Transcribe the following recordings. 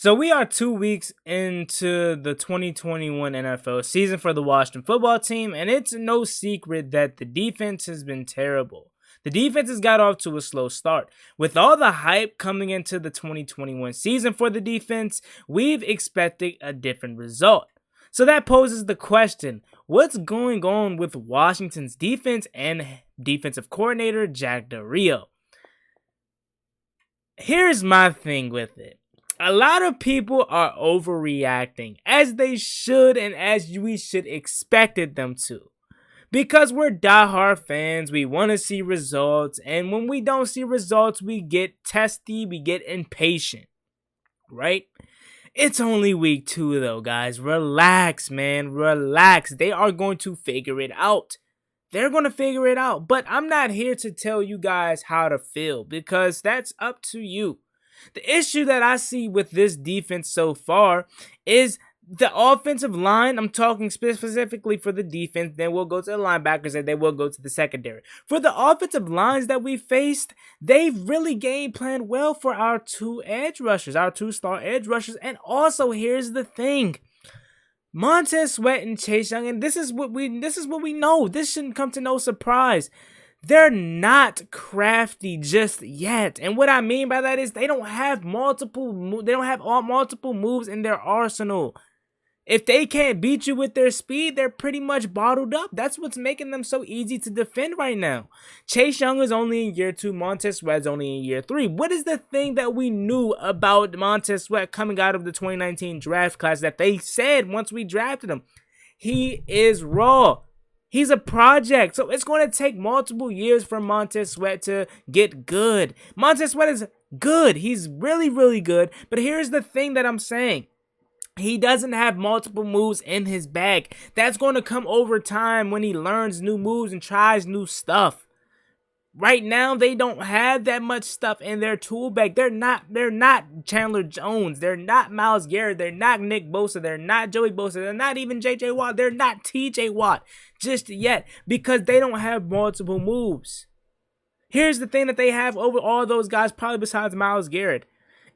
So we are 2 weeks into the 2021 NFL season for the Washington football team, and it's no secret that the defense has been terrible. The defense has got off to a slow start. With all the hype coming into the 2021 season for the defense, we've expected a different result. So that poses the question, what's going on with Washington's defense and defensive coordinator Jack Del Rio? Here's my thing with it. A lot of people are overreacting, as they should and as we should expected them to. Because we're diehard fans, we want to see results, and when we don't see results, we get testy, we get impatient, right? It's only week 2 though, guys. Relax, man, relax. They are going to figure it out. They're going to figure it out, but I'm not here to tell you guys how to feel, because that's up to you. The issue that I see with this defense so far is the offensive line. I'm talking specifically for the defense, then we'll go to the linebackers, and then we'll go to the secondary. For the offensive lines that we faced, they've really game planned well for our two edge rushers, our two-star edge rushers. And also, here's the thing. Montez Sweat and Chase Young, and this is what we know. This shouldn't come to no surprise. They're not crafty just yet. And what I mean by that is they don't have multiple moves in their arsenal. If they can't beat you with their speed, they're pretty much bottled up. That's what's making them so easy to defend right now. Chase Young is only in year 2. Montez Sweat is only in year 3. What is the thing that we knew about Montez Sweat coming out of the 2019 draft class that they said once we drafted him? He is raw. He's a project, so it's going to take multiple years for Montez Sweat to get good. Montez Sweat is good. He's really, really good. But here's the thing that I'm saying. He doesn't have multiple moves in his bag. That's going to come over time when he learns new moves and tries new stuff. Right now, they don't have that much stuff in their tool bag. They're not Chandler Jones. They're not Myles Garrett. They're not Nick Bosa. They're not Joey Bosa. They're not even J.J. Watt. They're not T.J. Watt just yet, because they don't have multiple moves. Here's the thing that they have over all those guys, probably besides Myles Garrett,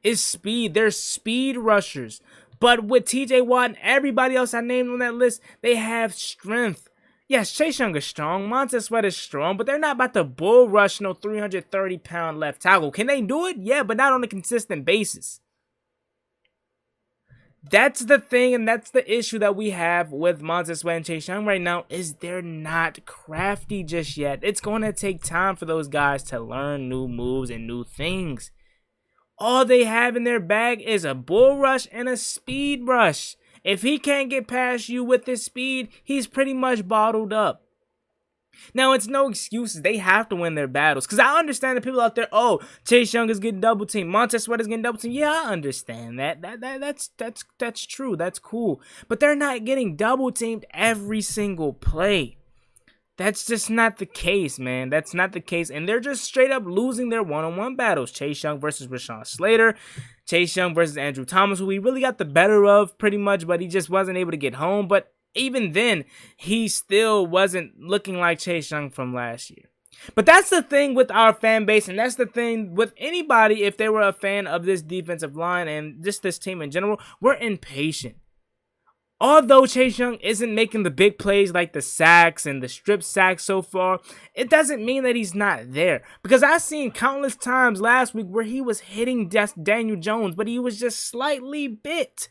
is speed. They're speed rushers. But with T.J. Watt and everybody else I named on that list, they have strength. Yes, Chase Young is strong. Montez Sweat is strong, but they're not about to bull rush no 330-pound left tackle. Can they do it? Yeah, but not on a consistent basis. That's the thing, and that's the issue that we have with Montez Sweat and Chase Young right now, is they're not crafty just yet. It's going to take time for those guys to learn new moves and new things. All they have in their bag is a bull rush and a speed rush. If he can't get past you with his speed, he's pretty much bottled up. Now, it's no excuses. They have to win their battles. Because I understand the people out there, oh, Chase Young is getting double teamed. Montez Sweat is getting double teamed. Yeah, I understand that. That's true. That's cool. But they're not getting double teamed every single play. That's just not the case, man. That's not the case. And they're just straight up losing their one-on-one battles. Chase Young versus Rashawn Slater. Chase Young versus Andrew Thomas, who he really got the better of pretty much, but he just wasn't able to get home. But even then, he still wasn't looking like Chase Young from last year. But that's the thing with our fan base, and that's the thing with anybody if they were a fan of this defensive line and just this team in general. We're impatient. Although Chase Young isn't making the big plays like the sacks and the strip sacks so far, it doesn't mean that he's not there. Because I've seen countless times last week where he was hitting Daniel Jones, but he was just slightly bit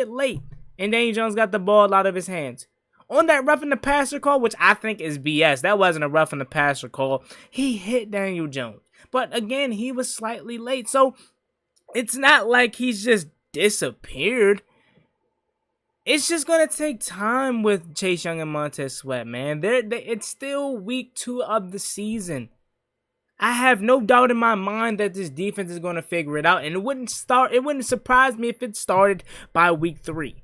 late. And Daniel Jones got the ball out of his hands. On that roughing the passer call, which I think is BS, that wasn't a roughing the passer call. He hit Daniel Jones. But again, he was slightly late. So it's not like he's just disappeared. It's just going to take time with Chase Young and Montez Sweat, man. It's still week 2 of the season. I have no doubt in my mind that this defense is going to figure it out. And it wouldn't surprise me if it started by week 3.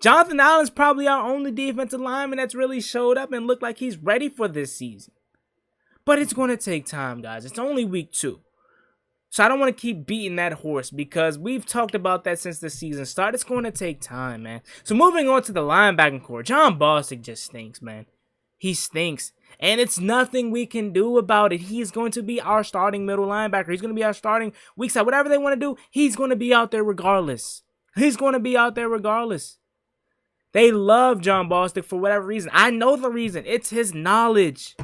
Jonathan Allen's probably our only defensive lineman that's really showed up and looked like he's ready for this season. But it's going to take time, guys. It's only week 2. So I don't want to keep beating that horse because we've talked about that since the season started. It's going to take time, man. So moving on to the linebacking core. John Bostic just stinks, man. He stinks. And it's nothing we can do about it. He's going to be our starting middle linebacker. He's going to be our starting weak side. Whatever they want to do, he's going to be out there regardless. He's going to be out there regardless. They love Jon Bostic for whatever reason. I know the reason. It's his knowledge.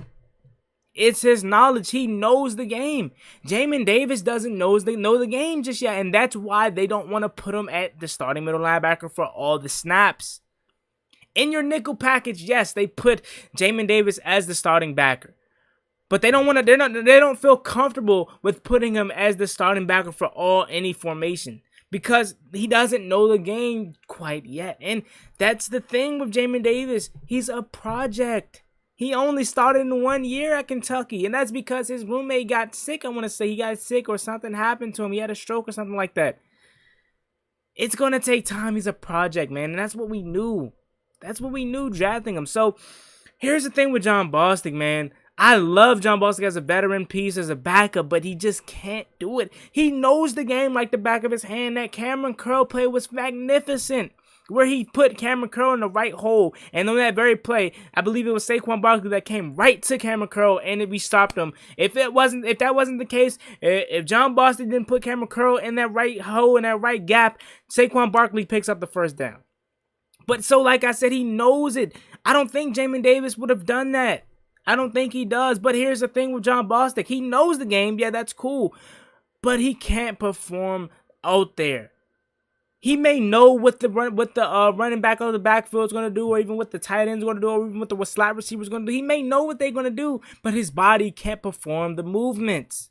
It's his knowledge. He knows the game. Jamin Davis doesn't know the game just yet. And that's why they don't want to put him at the starting middle linebacker for all the snaps. In your nickel package, yes, they put Jamin Davis as the starting backer. But they don't want to, they don't feel comfortable with putting him as the starting backer for any formation. Because he doesn't know the game quite yet. And that's the thing with Jamin Davis. He's a project. He only started in 1 year at Kentucky. And that's because his roommate got sick. I want to say he got sick or something happened to him. He had a stroke or something like that. It's going to take time. He's a project, man. And that's what we knew. That's what we knew drafting him. So here's the thing with Jon Bostic, man. I love Jon Bostic as a veteran piece, as a backup, but he just can't do it. He knows the game like the back of his hand. That Cameron Curl play was magnificent, where he put Cameron Curl in the right hole. And on that very play, I believe it was Saquon Barkley that came right to Cameron Curl, and we stopped him. If that wasn't the case, if Jon Bostic didn't put Cameron Curl in that right hole, in that right gap, Saquon Barkley picks up the first down. But so, like I said, he knows it. I don't think Jamin Davis would have done that. I don't think he does. But here's the thing with Jon Bostic. He knows the game. Yeah, that's cool. But he can't perform out there. He may know what the running back out of the backfield is going to do, or even what the tight end is going to do, or even what the slot receiver is going to do. He may know what they're going to do, but his body can't perform the movements.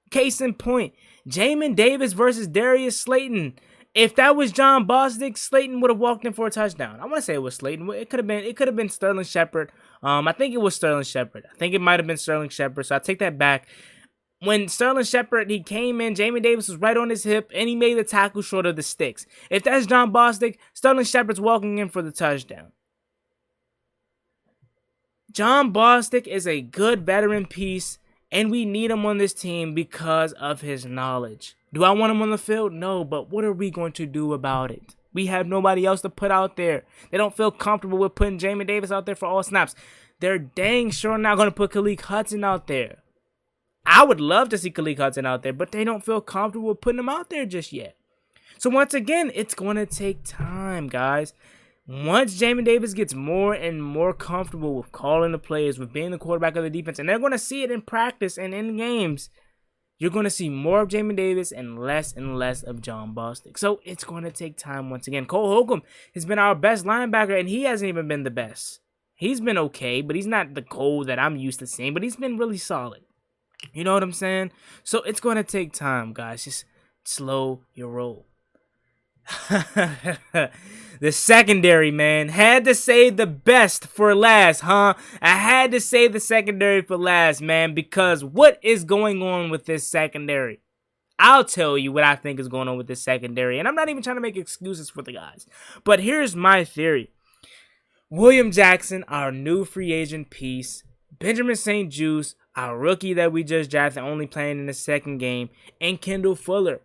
Case in point, Jamin Davis versus Darius Slayton. If that was Jon Bostic, Slayton would have walked in for a touchdown. I want to say it was Slayton. It could have been Sterling Shepard. I think it was Sterling Shepard. I think it might have been Sterling Shepard. So I take that back. When Sterling Shepard, he came in, Jamin Davis was right on his hip, and he made the tackle short of the sticks. If that's Jon Bostic, Sterling Shepard's walking in for the touchdown. Jon Bostic is a good veteran piece, and we need him on this team because of his knowledge. Do I want him on the field? No, but what are we going to do about it? We have nobody else to put out there. They don't feel comfortable with putting Jamin Davis out there for all snaps. They're dang sure not going to put Khaleke Hudson out there. I would love to see Khaleke Hudson out there, but they don't feel comfortable with putting him out there just yet. So once again, it's going to take time, guys. Once Jamin Davis gets more and more comfortable with calling the plays, with being the quarterback of the defense, and they're going to see it in practice and in games, you're going to see more of Jamin Davis and less of Jon Bostic. So it's going to take time once again. Cole Holcomb has been our best linebacker, and he hasn't even been the best. He's been okay, but he's not the Cole that I'm used to seeing, but he's been really solid. You know what I'm saying? So it's going to take time, guys. Just slow your roll. The secondary, man. Had to save the best for last, huh? I had to save the secondary for last, man, because what is going on with this secondary? I'll tell you what I think is going on with this secondary, and I'm not even trying to make excuses for the guys. But here's my theory. William Jackson, our new free agent piece. Benjamin St-Juste, our rookie that we just drafted, only playing in the second game. And Kendall Fuller.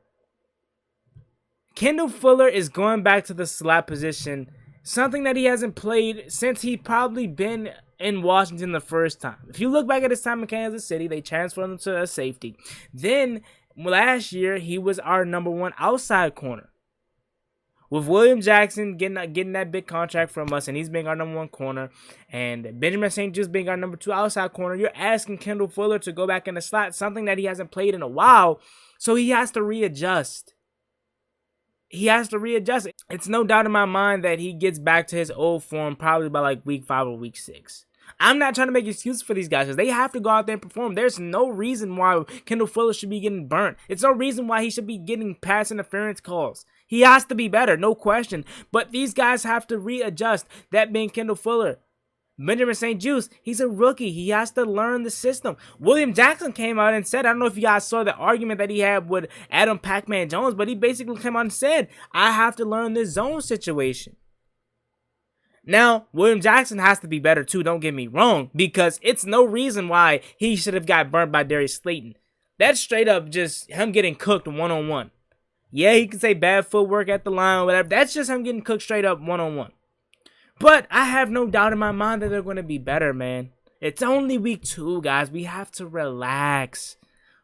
Kendall Fuller is going back to the slot position, something that he hasn't played since he probably been in Washington the first time. If you look back at his time in Kansas City, they transferred him to a safety. Then, last year, he was our number one outside corner. With William Jackson getting that big contract from us, and he's being our number one corner, and Benjamin St-Juste being our number two outside corner, you're asking Kendall Fuller to go back in the slot, something that he hasn't played in a while, so he has to readjust. It's no doubt in my mind that he gets back to his old form probably by like week 5 or week 6. I'm not trying to make excuses for these guys because they have to go out there and perform. There's no reason why Kendall Fuller should be getting burnt. It's no reason why he should be getting pass interference calls. He has to be better, no question. But these guys have to readjust, that being Kendall Fuller. Benjamin St-Juste, he's a rookie. He has to learn the system. William Jackson came out and said, I don't know if you guys saw the argument that he had with Adam Pac-Man Jones, but he basically came out and said, I have to learn this zone situation. Now, William Jackson has to be better too, don't get me wrong, because it's no reason why he should have got burnt by Darius Slayton. That's straight up just him getting cooked one-on-one. Yeah, he can say bad footwork at the line or whatever. That's just him getting cooked straight up one-on-one. But I have no doubt in my mind that they're going to be better, man. It's only week 2, guys. We have to relax.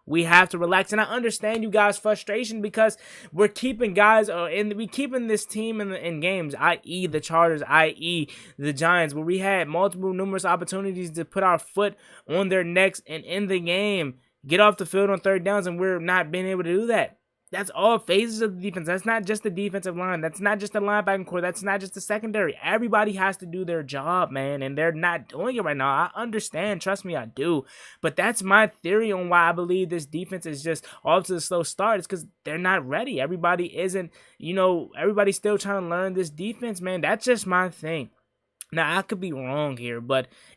We have to relax, and I understand you guys' frustration because we're keeping guys we keeping this team in games, i.e. the Chargers, i.e. the Giants, where we had numerous opportunities to put our foot on their necks and in the game, get off the field on third downs, and we're not being able to do that. That's all phases of the defense. That's not just the defensive line. That's not just the linebacking core. That's not just the secondary. Everybody has to do their job, man, and they're not doing it right now. I understand. Trust me, I do. But that's my theory on why I believe this defense is just off to a slow start. It's because they're not ready. Everybody isn't, everybody's still trying to learn this defense, man. That's just my thing. Now, I could be wrong here,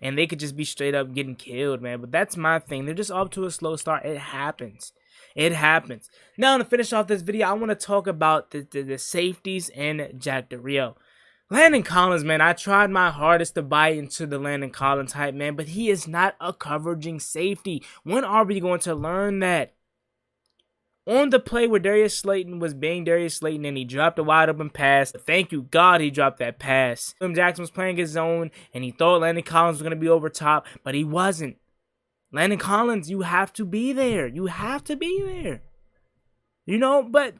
and they could just be straight up getting killed, man. But that's my thing. They're just off to a slow start. It happens. It happens. Now, to finish off this video, I want to talk about the safeties and Jack Del Rio. Landon Collins, man, I tried my hardest to buy into the Landon Collins hype, man, but he is not a coveraging safety. When are we going to learn that? On the play where Darius Slayton was being Darius Slayton and he dropped a wide open pass, thank you God he dropped that pass. William Jackson was playing his zone and he thought Landon Collins was going to be over top, but he wasn't. Landon Collins, you have to be there. You have to be there. But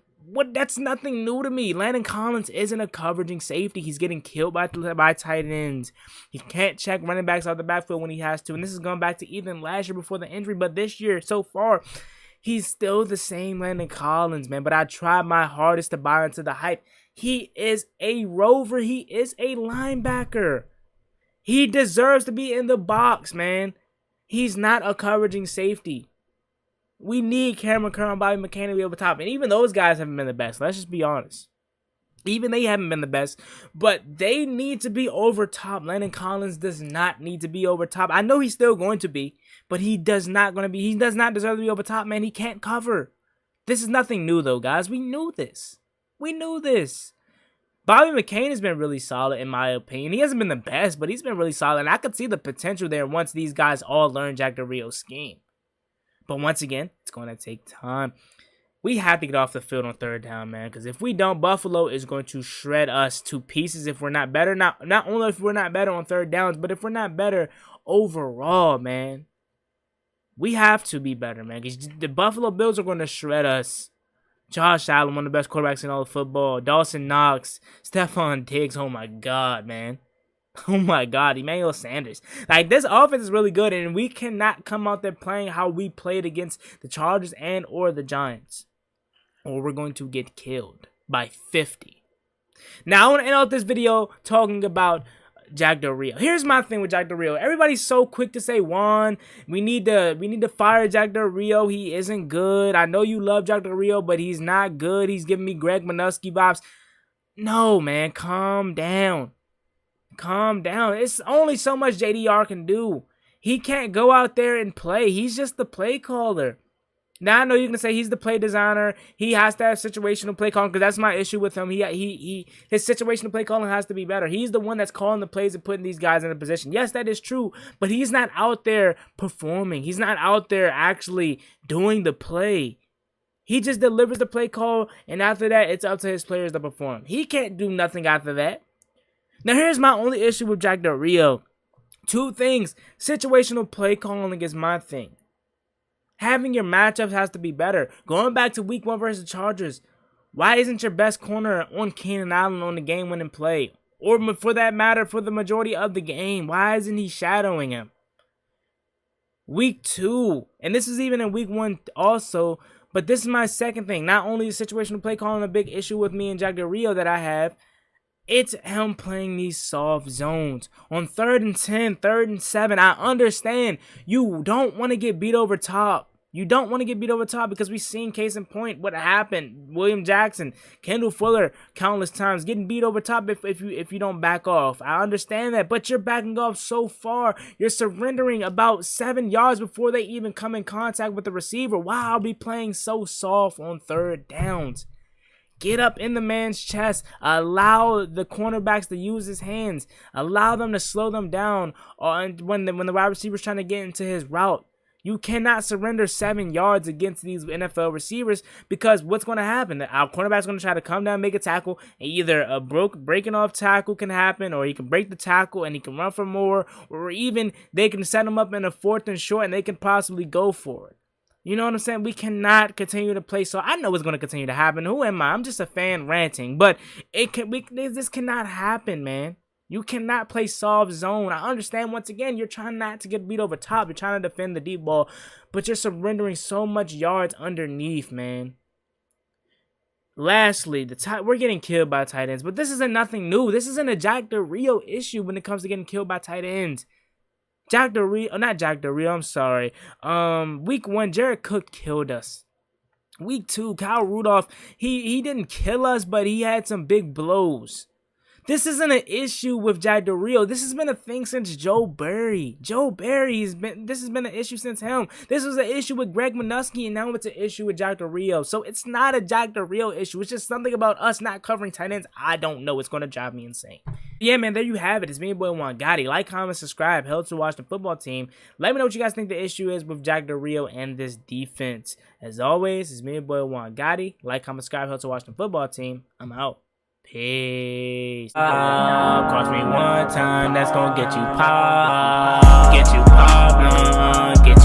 that's nothing new to me. Landon Collins isn't a coveraging safety. He's getting killed by tight ends. He can't check running backs out the backfield when he has to. And this is going back to even last year before the injury. But this year, so far, he's still the same Landon Collins, man. But I tried my hardest to buy into the hype. He is a rover. He is a linebacker. He deserves to be in the box, man. He's not a coveraging safety. We need Cameron Curl and Bobby McCain to be over top. And even those guys haven't been the best. Let's just be honest. Even they haven't been the best. But they need to be over top. Landon Collins does not need to be over top. I know he's still going to be. But he does not deserve to be over top, man. He can't cover. This is nothing new, though, guys. We knew this. Bobby McCain has been really solid, in my opinion. He hasn't been the best, but he's been really solid. And I could see the potential there once these guys all learn Jack Del Rio's scheme. But once again, it's going to take time. We have to get off the field on third down, man. Because if we don't, Buffalo is going to shred us to pieces if we're not better. Not only if we're not better on third downs, but if we're not better overall, man. We have to be better, man. Because the Buffalo Bills are going to shred us. Josh Allen, one of the best quarterbacks in all of football. Dawson Knox, Stephon Diggs. Oh, my God, man. Oh, my God. Emmanuel Sanders. Like, this offense is really good, and we cannot come out there playing how we played against the Chargers and or the Giants, or we're going to get killed by 50. Now, I want to end out this video talking about Jack Del Rio. Here's my thing with Jack Del Rio. Everybody's so quick to say, Juan, we need to fire Jack Del Rio. He isn't good. I know you love Jack Del Rio, but he's not good. He's giving me Greg Minuski vibes. No, man, calm down. Calm down. It's only so much JDR can do. He can't go out there and play. He's just the play caller. Now, I know you're going to say he's the play designer. He has to have situational play calling, because that's my issue with him. His situational play calling has to be better. He's the one that's calling the plays and putting these guys in a position. Yes, that is true, but he's not out there performing. He's not out there actually doing the play. He just delivers the play call, and after that, it's up to his players to perform. He can't do nothing after that. Now, here's my only issue with Jack Del Rio. Two things. Situational play calling is my thing. Having your matchups has to be better. Going back to week 1 versus the Chargers, why isn't your best corner on Keenan Allen on the game-winning play? Or for that matter, for the majority of the game, why isn't he shadowing him? Week 2, and this is even in week 1 also, but this is my second thing. Not only is situational play calling a big issue with me and Jack Del Rio that I have, it's him playing these soft zones. On 3rd and 10, 3rd and 7, I understand you don't want to get beat over top. You don't want to get beat over top because we've seen case in point what happened. William Jackson, Kendall Fuller, countless times getting beat over top if you don't back off. I understand that, but you're backing off so far. You're surrendering about 7 yards before they even come in contact with the receiver. Why are we playing so soft on third downs? Get up in the man's chest. Allow the cornerbacks to use his hands. Allow them to slow them down when the wide receiver's trying to get into his route. You cannot surrender 7 yards against these NFL receivers, because what's going to happen? Our cornerback's going to try to come down, make a tackle, and either a breaking off tackle can happen, or he can break the tackle and he can run for more, or even they can set him up in a 4th and short and they can possibly go for it. You know what I'm saying? We cannot continue to play. So I know it's going to continue to happen. Who am I? I'm just a fan ranting, but this cannot happen, man. You cannot play soft zone. I understand, once again, you're trying not to get beat over top. You're trying to defend the deep ball, but you're surrendering so much yards underneath, man. Lastly, we're getting killed by tight ends, but this isn't nothing new. This isn't a Jack Del Rio issue when it comes to getting killed by tight ends. Jack Del Rio, not Jack Del Rio, I'm sorry. Week 1, Jared Cook killed us. Week 2, Kyle Rudolph, he didn't kill us, but he had some big blows. This isn't an issue with Jack Del Rio. This has been a thing since Joe Barry. This has been an issue since him. This was an issue with Greg Minuski, and now it's an issue with Jack Del Rio. So it's not a Jack Del Rio issue. It's just something about us not covering tight ends. I don't know. It's going to drive me insane. Yeah, man, there you have it. It's me, your boy Juan Gotti. Like, comment, subscribe. Help to watch the football team. Let me know what you guys think the issue is with Jack Del Rio and this defense. As always, it's me, your boy Juan Gotti. Like, comment, subscribe. Help to watch the football team. I'm out. Peace. Cross me one time, that's gonna get you popped. Get you popped. Get you